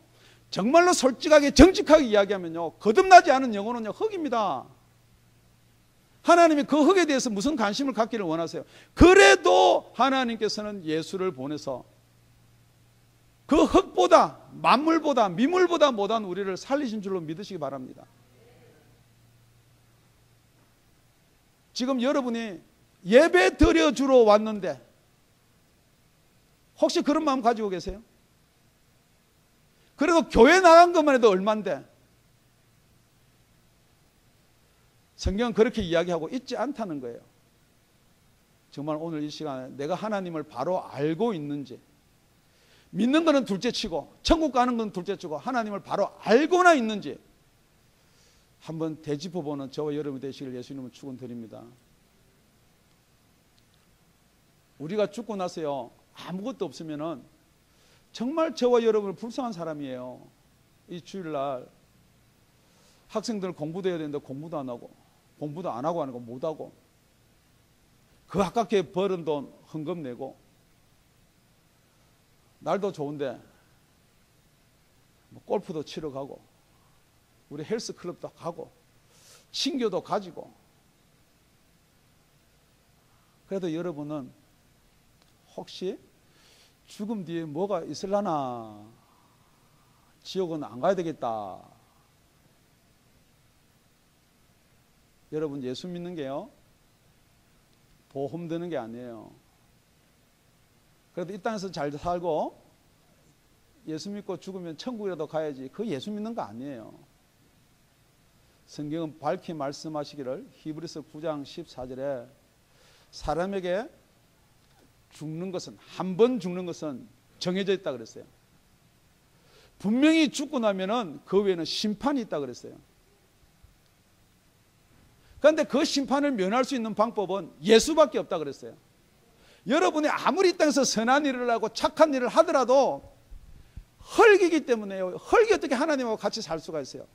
[SPEAKER 1] 정말로 솔직하게 정직하게 이야기하면요, 거듭나지 않은 영혼은요 흙입니다. 하나님이 그 흙에 대해서 무슨 관심을 갖기를 원하세요? 그래도 하나님께서는 예수를 보내서 그 흙보다, 만물보다, 미물보다 못한 우리를 살리신 줄로 믿으시기 바랍니다. 지금 여러분이 예배 드려주러 왔는데 혹시 그런 마음 가지고 계세요? 그래도 교회 나간 것만 해도 얼만데, 성경은 그렇게 이야기하고 있지 않다는 거예요. 정말 오늘 이 시간에 내가 하나님을 바로 알고 있는지, 믿는 것은 둘째치고 천국 가는 건 둘째치고 하나님을 바로 알고나 있는지 한번 되짚어보는 저와 여러분이 되시길 예수님은 축원드립니다. 우리가 죽고 나서요 아무것도 없으면은 정말 저와 여러분은 불쌍한 사람이에요. 이 주일날 학생들 공부도 해야 되는데 공부도 안 하고, 공부도 안 하고 하는 거 못 하고, 그 아깝게 벌은 돈 헌금 내고, 날도 좋은데 골프도 치러 가고, 우리 헬스 클럽도 가고, 친교도 가지고. 그래도 여러분은 혹시 죽음 뒤에 뭐가 있을라나, 지옥은 안 가야 되겠다. 여러분, 예수 믿는 게요 보험 드는 게 아니에요. 그래도 이 땅에서 잘 살고 예수 믿고 죽으면 천국이라도 가야지, 그 예수 믿는 거 아니에요. 성경은 밝히 말씀하시기를 히브리서 9장 14절에 사람에게 죽는 것은, 한 번 죽는 것은 정해져 있다 그랬어요. 분명히 죽고 나면은 그 외에는 심판이 있다 그랬어요. 그런데 그 심판을 면할 수 있는 방법은 예수밖에 없다 그랬어요. 여러분이 아무리 이 땅에서 선한 일을 하고 착한 일을 하더라도 흙이기 때문에요. 흙이 어떻게 하나님하고 같이 살 수가 있어요?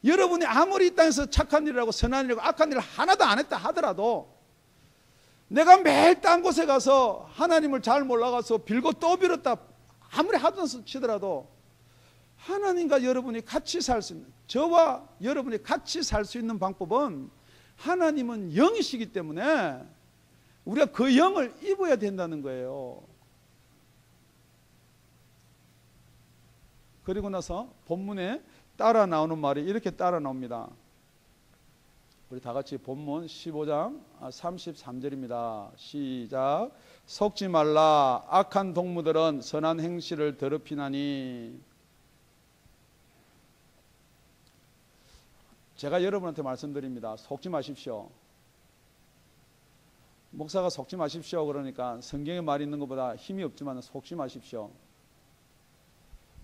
[SPEAKER 1] 여러분이 아무리 이 땅에서 착한 일을 하고 선한 일을 하고 악한 일을 하나도 안 했다 하더라도, 내가 매일 딴 곳에 가서 하나님을 잘 몰라가서 빌고 또 빌었다 아무리 하던 치더라도 하나님과 여러분이 같이 살 수 있는, 저와 여러분이 같이 살 수 있는 방법은, 하나님은 영이시기 때문에 우리가 그 영을 입어야 된다는 거예요. 그리고 나서 본문에 따라 나오는 말이 이렇게 따라 나옵니다. 우리 다 같이 본문 15장 33절입니다. 시작. 속지 말라. 악한 동무들은 선한 행실을 더럽히나니. 제가 여러분한테 말씀드립니다. 속지 마십시오. 목사가 속지 마십시오 그러니까 성경에 말이 있는 것보다 힘이 없지만 속지 마십시오.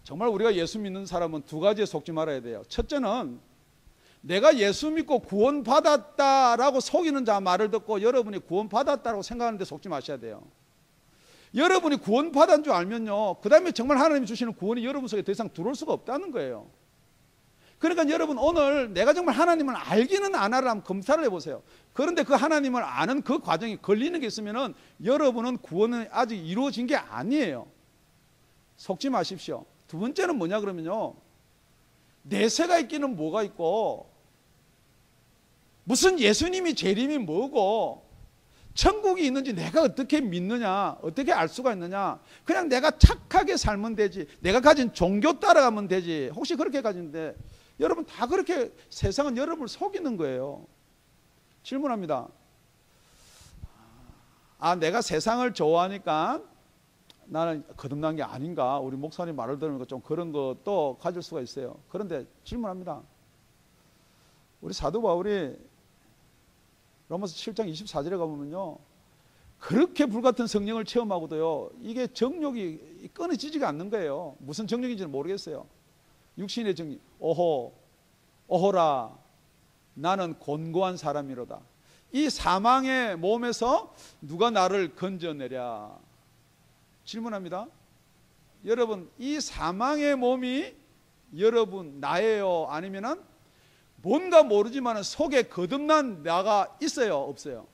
[SPEAKER 1] 정말 우리가 예수 믿는 사람은 두 가지에 속지 말아야 돼요. 첫째는 내가 예수 믿고 구원받았다라고 속이는 자 말을 듣고 여러분이 구원받았다라고 생각하는데 속지 마셔야 돼요. 여러분이 구원받은 줄 알면요, 그 다음에 정말 하나님이 주시는 구원이 여러분 속에 더 이상 들어올 수가 없다는 거예요. 그러니까 여러분, 오늘 내가 정말 하나님을 알기는 안 하려 하면 검사를 해보세요. 그런데 그 하나님을 아는 그 과정이 걸리는 게 있으면은 여러분은 구원은 아직 이루어진 게 아니에요. 속지 마십시오. 두 번째는 뭐냐 그러면요, 내세가 있기는 뭐가 있고, 무슨 예수님이 재림이 뭐고, 천국이 있는지 내가 어떻게 믿느냐, 어떻게 알 수가 있느냐. 그냥 내가 착하게 살면 되지, 내가 가진 종교 따라가면 되지. 혹시 그렇게 가진데 여러분 다 그렇게 세상은 여러분을 속이는 거예요. 질문합니다. 내가 세상을 좋아하니까 나는 거듭난 게 아닌가, 우리 목사님 말을 들으니까 좀 그런 것도 가질 수가 있어요. 그런데 질문합니다. 우리 사도 바울이 로마서 7장 24절에 가보면요, 그렇게 불같은 성령을 체험하고도요, 이게 정욕이 끊어지지가 않는 거예요. 무슨 정욕인지는 모르겠어요. 육신의 정욕. 오호라 나는 곤고한 사람이로다. 이 사망의 몸에서 누가 나를 건져내랴. 질문합니다. 여러분, 이 사망의 몸이 여러분 나예요? 아니면은 뭔가 모르지만 속에 거듭난 나가 있어요? 없어요?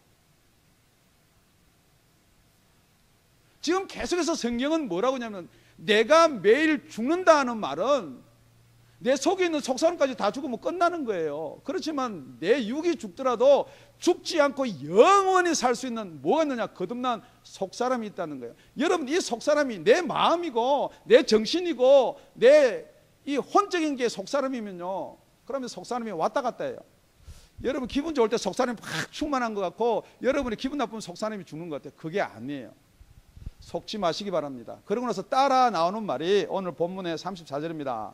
[SPEAKER 1] 지금 계속해서 성경은 뭐라고 하냐면 내가 매일 죽는다는 말은 내 속에 있는 속사람까지 다 죽으면 끝나는 거예요. 그렇지만 내 육이 죽더라도 죽지 않고 영원히 살 수 있는 뭐가 있느냐? 거듭난 속사람이 있다는 거예요. 여러분, 이 속사람이 내 마음이고 내 정신이고 내 이 혼적인 게 속사람이면요, 그러면 속사람이 왔다 갔다 해요. 여러분 기분 좋을 때 속사람이 확 충만한 것 같고 여러분이 기분 나쁘면 속사람이 죽는 것 같아요. 그게 아니에요. 속지 마시기 바랍니다. 그러고 나서 따라 나오는 말이 오늘 본문의 34절입니다.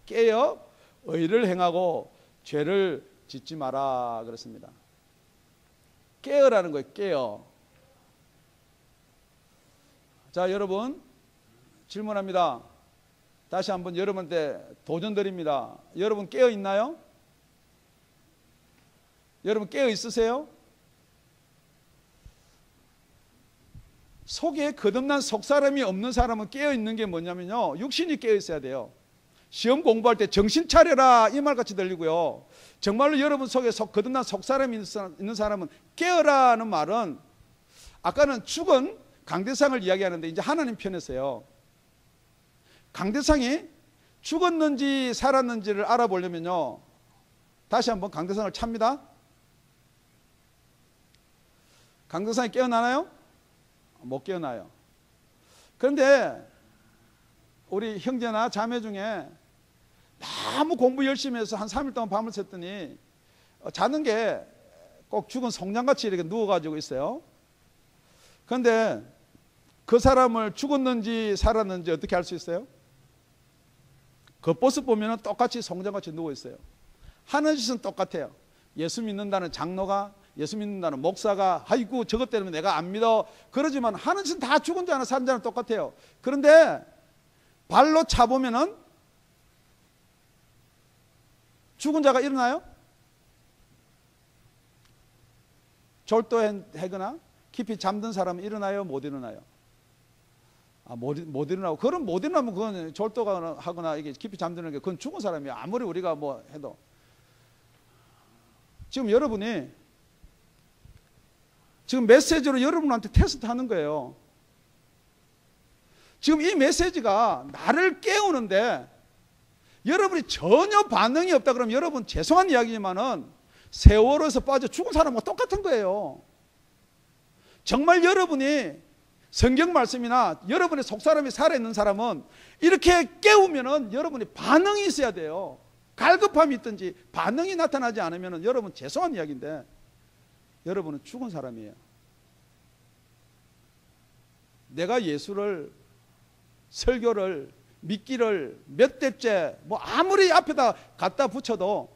[SPEAKER 1] 깨어 의를 행하고 죄를 짓지 마라 그랬습니다. 깨어라는 거예요. 깨어. 자, 여러분 질문합니다. 다시 한번 여러분한테 도전 드립니다. 여러분 깨어 있나요? 여러분 깨어 있으세요? 속에 거듭난 속사람이 없는 사람은 깨어 있는 게 뭐냐면요, 육신이 깨어 있어야 돼요. 시험 공부할 때 정신 차려라 이 말같이 들리고요, 정말로 여러분 속에 거듭난 속사람이 있는 사람은 깨어라는 말은, 아까는 죽은 강대상을 이야기하는데 이제 하나님 편에서요, 강대상이 죽었는지 살았는지를 알아보려면요, 다시 한번 강대상을 찹니다. 강대상이 깨어나나요? 못 깨어나요. 그런데 우리 형제나 자매 중에 너무 공부 열심히 해서 한 3일 동안 밤을 샜더니 자는 게 꼭 죽은 송장같이 이렇게 누워가지고 있어요. 그런데 그 사람을 죽었는지 살았는지 어떻게 알 수 있어요? 겉모습 보면 똑같이 송장같이 누워 있어요. 하는 짓은 똑같아요. 예수 믿는다는 장로가, 예수 믿는다는 목사가 아이고 저것 때문에 내가 안 믿어 그러지만 하는 짓은 다 죽은 자나 산 자는 똑같아요. 그런데 발로 차보면은 죽은 자가 일어나요? 졸도하거나 깊이 잠든 사람은 일어나요? 못 일어나요? 못 일어나고, 그럼 못 일어나면 그건 졸도가 하거나 이게 깊이 잠드는 게 그건 죽은 사람이에요. 아무리 우리가 뭐 해도. 지금 여러분이 지금 메시지로 여러분한테 테스트 하는 거예요. 지금 이 메시지가 나를 깨우는데 여러분이 전혀 반응이 없다 그러면 여러분 죄송한 이야기지만은 세월호에서 빠져 죽은 사람과 똑같은 거예요. 정말 여러분이 성경 말씀이나 여러분의 속사람이 살아있는 사람은 이렇게 깨우면은 여러분이 반응이 있어야 돼요. 갈급함이 있든지 반응이 나타나지 않으면은 여러분 죄송한 이야기인데 여러분은 죽은 사람이에요. 내가 예수를, 설교를, 믿기를 몇 대째 뭐 아무리 앞에다 갖다 붙여도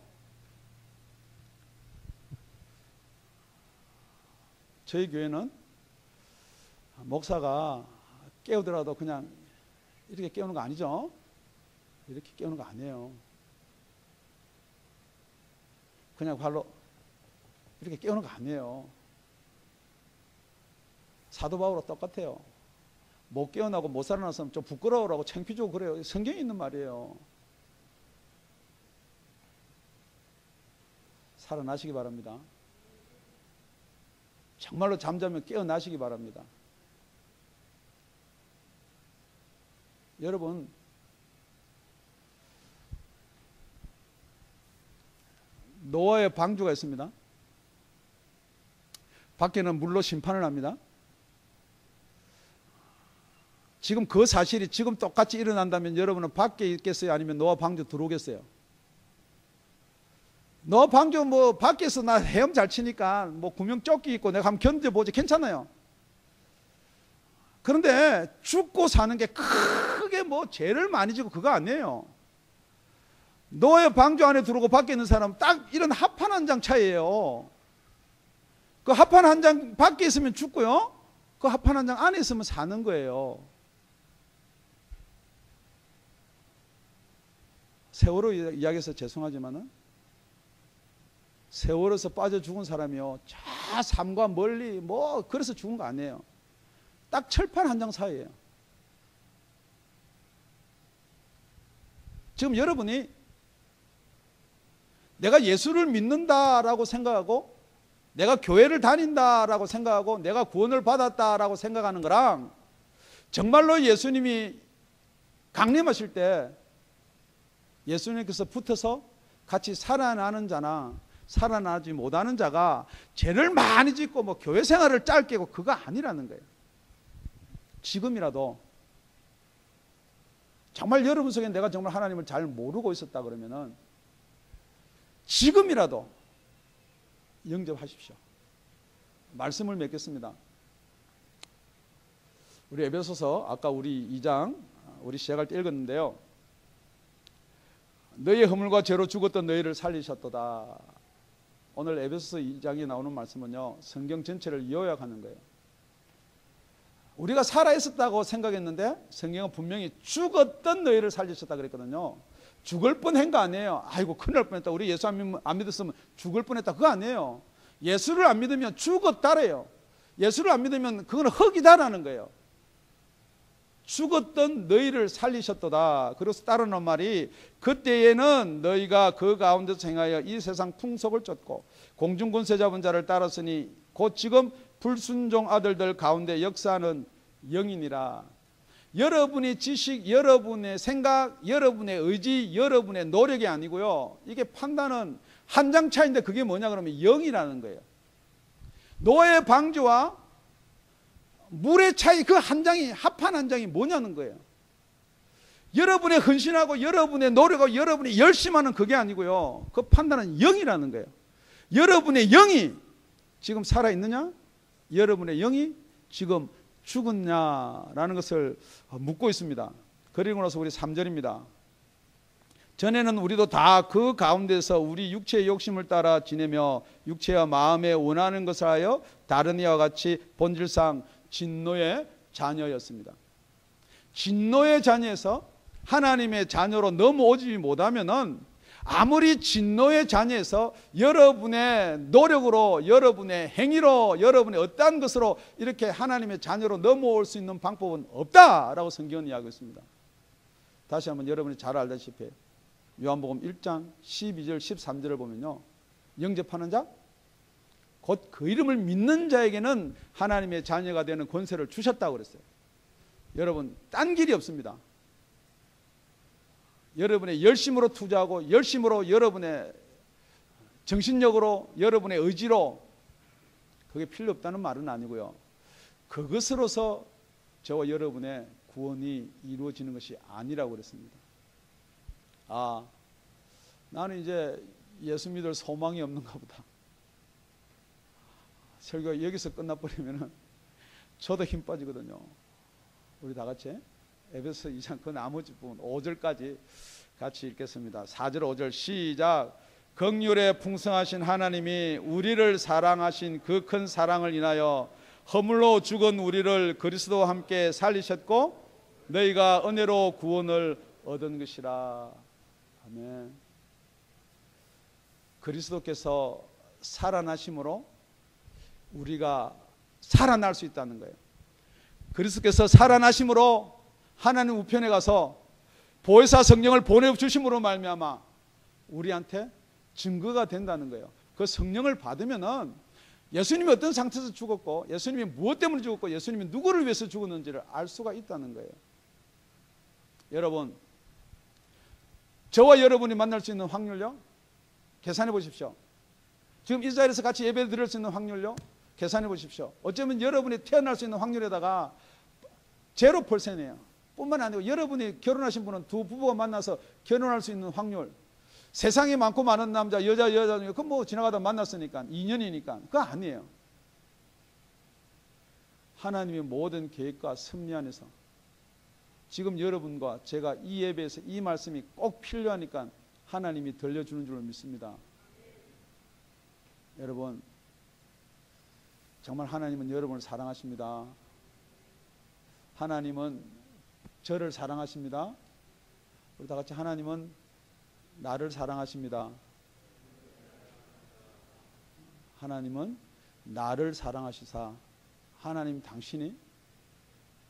[SPEAKER 1] 저희 교회는 목사가 깨우더라도 그냥 이렇게 깨우는 거 아니죠? 이렇게 깨우는 거 아니에요. 그냥 발로 이렇게 깨우는 거 아니에요. 사도 바울과 똑같아요. 못 깨어나고 못 살아났으면 좀 부끄러워라고 창피주고 그래요. 성경에 있는 말이에요. 살아나시기 바랍니다. 정말로 잠자면 깨어나시기 바랍니다. 여러분, 노아의 방주가 있습니다. 밖에는 물로 심판을 합니다. 지금 그 사실이 지금 똑같이 일어난다면 여러분은 밖에 있겠어요? 아니면 노아 방주 들어오겠어요? 노아 방주 뭐 밖에서 나 헤엄 잘 치니까 뭐 구명조끼 입고 내가 한번 견뎌보지 괜찮아요. 그런데 죽고 사는 게 크게 뭐 죄를 많이 지고 그거 아니에요. 노아의 방주 안에 들어오고 밖에 있는 사람은 딱 이런 합판 한 장 차이예요. 그 합판 한 장 밖에 있으면 죽고요, 그 합판 한 장 안에 있으면 사는 거예요. 세월호 이야기해서 죄송하지만은 세월호에서 빠져 죽은 사람이요, 저 삶과 멀리 뭐 그래서 죽은 거 아니에요. 딱 철판 한 장 사이에요. 지금 여러분이 내가 예수를 믿는다라고 생각하고 내가 교회를 다닌다라고 생각하고 내가 구원을 받았다라고 생각하는 거랑 정말로 예수님이 강림하실 때 예수님께서 붙어서 같이 살아나는 자나 살아나지 못하는 자가 죄를 많이 짓고 뭐 교회 생활을 짧게 하고 그거 아니라는 거예요. 지금이라도 정말 여러분 속에 내가 정말 하나님을 잘 모르고 있었다 그러면은 지금이라도 영접하십시오. 말씀을 맺겠습니다. 우리 에베소서 아까 우리 2장 우리 시작할 때 읽었는데요. 너희의 허물과 죄로 죽었던 너희를 살리셨도다. 오늘 에베소서 2장에 나오는 말씀은요, 성경 전체를 요약하는 거예요. 우리가 살아있었다고 생각했는데 성경은 분명히 죽었던 너희를 살리셨다 그랬거든요. 죽을 뻔한 거 아니에요. 아이고 큰일 날 뻔했다. 우리 예수 안 믿었으면 죽을 뻔했다. 그거 아니에요. 예수를 안 믿으면 죽었다래요. 예수를 안 믿으면 그건 흙이다라는 거예요. 죽었던 너희를 살리셨도다. 그래서 따르는 말이 그때에는 너희가 그 가운데서 행하여 이 세상 풍속을 쫓고 공중권세 잡은 자를 따랐으니 곧 지금 불순종 아들들 가운데 역사하는 영이니라. 여러분의 지식, 여러분의 생각, 여러분의 의지, 여러분의 노력이 아니고요. 이게 판단은 한 장 차이인데 그게 뭐냐 그러면 영이라는 거예요. 노의 방주와 물의 차이 그 한 장이 합한 한 장이 뭐냐는 거예요. 여러분의 헌신하고 여러분의 노력하고 여러분의 열심하는 그게 아니고요. 그 판단은 영이라는 거예요. 여러분의 영이 지금 살아있느냐? 여러분의 영이 지금 죽었냐라는 것을 묻고 있습니다. 그리고 나서 우리 3절입니다. 전에는 우리도 다 그 가운데서 우리 육체의 욕심을 따라 지내며 육체와 마음에 원하는 것을 하여 다른 이와 같이 본질상 진노의 자녀였습니다. 진노의 자녀에서 하나님의 자녀로 넘어오지 못하면은 아무리 진노의 자녀에서 여러분의 노력으로 여러분의 행위로 여러분의 어떠한 것으로 이렇게 하나님의 자녀로 넘어올 수 있는 방법은 없다라고 성경은 이야기하고 있습니다. 다시 한번 여러분이 잘 알다시피 요한복음 1장 12절 13절을 보면요, 영접하는 자 곧 그 이름을 믿는 자에게는 하나님의 자녀가 되는 권세를 주셨다고 그랬어요. 여러분 딴 길이 없습니다. 여러분의 열심으로 투자하고 열심으로 여러분의 정신력으로 여러분의 의지로 그게 필요 없다는 말은 아니고요. 그것으로서 저와 여러분의 구원이 이루어지는 것이 아니라고 그랬습니다. 아, 나는 이제 예수 믿을 소망이 없는가 보다. 설교가 여기서 끝나버리면 저도 힘 빠지거든요. 우리 다 같이 에베소 2장 그 나머지 부분 5절까지 같이 읽겠습니다. 4절 5절 시작. 긍휼에 풍성하신 하나님이 우리를 사랑하신 그 큰 사랑을 인하여 허물로 죽은 우리를 그리스도와 함께 살리셨고 너희가 은혜로 구원을 얻은 것이라. 아멘. 그리스도께서 살아나심으로 우리가 살아날 수 있다는 거예요. 그리스도께서 살아나심으로 하나님 우편에 가서 보혜사 성령을 보내주심으로 말미암아 우리한테 증거가 된다는 거예요. 그 성령을 받으면은 예수님이 어떤 상태에서 죽었고 예수님이 무엇 때문에 죽었고 예수님이 누구를 위해서 죽었는지를 알 수가 있다는 거예요. 여러분, 저와 여러분이 만날 수 있는 확률요? 계산해 보십시오. 지금 이 자리에서 같이 예배 드릴 수 있는 확률요? 계산해 보십시오. 어쩌면 여러분이 태어날 수 있는 확률에다가 0%이에요. 뿐만 아니고 여러분이 결혼하신 분은 두 부부가 만나서 결혼할 수 있는 확률, 세상에 많고 많은 남자 여자 중에 그 뭐 지나가다 만났으니까 2년이니까 그거 아니에요. 하나님의 모든 계획과 섭리 안에서 지금 여러분과 제가 이 예배에서 이 말씀이 꼭 필요하니까 하나님이 들려주는 줄 믿습니다. 여러분, 정말 하나님은 여러분을 사랑하십니다. 하나님은 저를 사랑하십니다. 우리 다 같이 하나님은 나를 사랑하십니다. 하나님은 나를 사랑하시사 하나님 당신이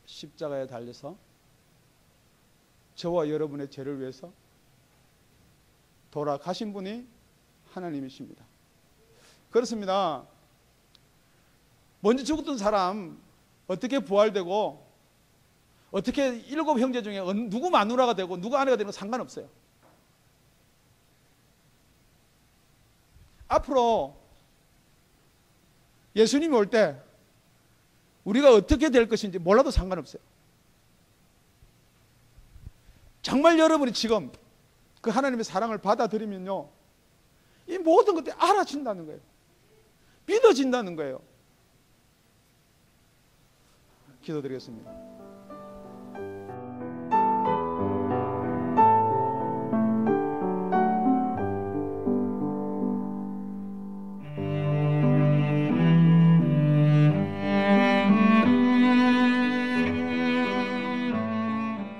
[SPEAKER 1] 십자가에 달려서 저와 여러분의 죄를 위해서 돌아가신 분이 하나님이십니다. 그렇습니다. 먼저 죽었던 사람 어떻게 부활되고 어떻게 7 형제 중에 누구 마누라가 되고 누구 아내가 되는 건 상관없어요. 앞으로 예수님이 올 때 우리가 어떻게 될 것인지 몰라도 상관없어요. 정말 여러분이 지금 그 하나님의 사랑을 받아들이면요, 이 모든 것들이 알아진다는 거예요. 믿어진다는 거예요. 기도드리겠습니다.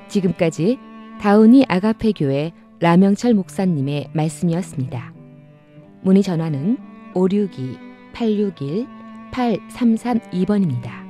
[SPEAKER 2] 지금까지 다운이 아가페 교회 라명철 목사님의 말씀이었습니다. 문의 전화는 562-861-8332번입니다.